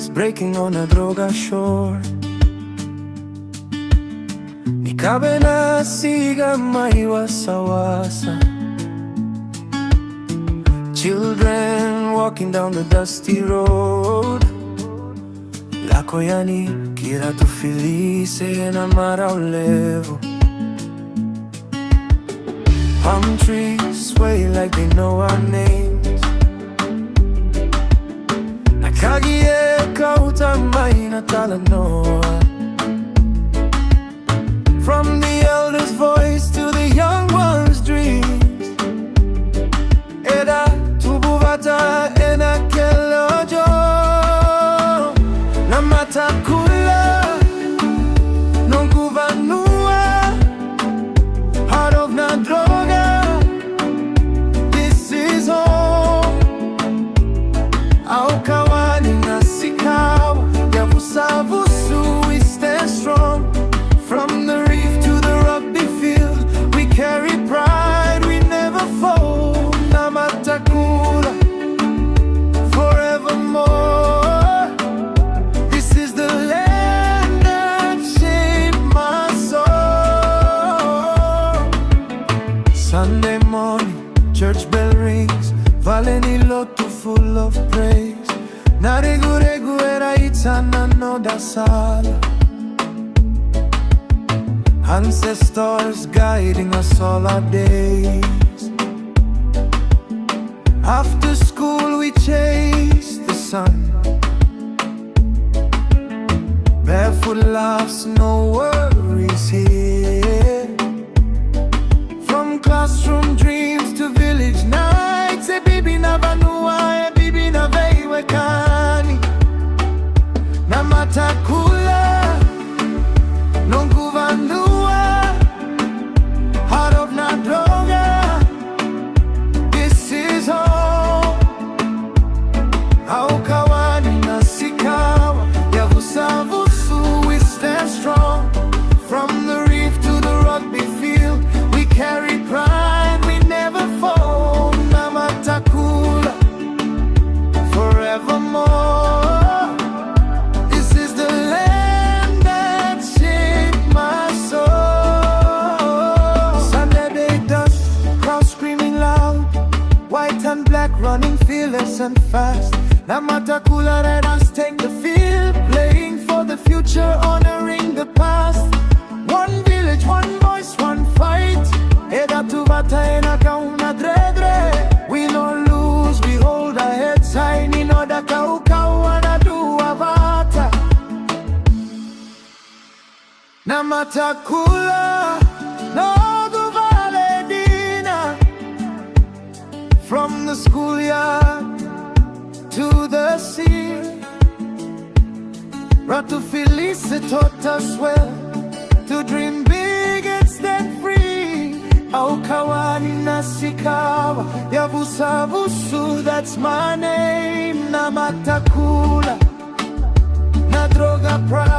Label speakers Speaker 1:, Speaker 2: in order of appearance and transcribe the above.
Speaker 1: waves breaking on Nadroga shore. Nikabe na siga maiwasa-wasa. Children walking down the dusty road. Lako yani kila tu felice Navutulevu. Palm trees sway like they know our names. Nakagie kauta maina talanoa. From the elder's voice to the young one's dreams. Eda tubuvata ena kelojo. Namatakula heart of Nadroga. This is home. Aukawani nasikawa yavusavusu, we stand strong. From the reef to the rugby field, we carry pride, we never fold. Namatakula forevermore. This is the land that shaped my soul. Sunday morning, church bell rings, Valeni lotu full of praise. Naregu era itana no da sala. Ancestors guiding us all our days. After school we chase the sun. Barefoot laughs, no worries here. From classroom dreams to village nights. E bibi na vanua, e bibi na veiwekani. Namatakula nonguvanua, heart of Nadroga. This is home. Aukawani nasikawa yavusavusu, we stand strong. From the reef to the rugby field, we carry pride, we never fold. Namatakula forevermore. This is the land that shaped my soul. Sunday day dust, crowds screaming loud, white and black running fearless and fast. Namatakula, let us take the field, playing for the future, honoring the past. One village, one voice, one fight. Eda tuvata ena kauna dredre. We don't lose, we hold our heads high. Nino da kaukau anadua vata. Namatakula no guvaledina. From the schoolyard to the sea, Ratu Felice taught us well to dream big and stand free. Aukawani nasikawa yavusavusu, that's my name. Namatakula Nadroga pride.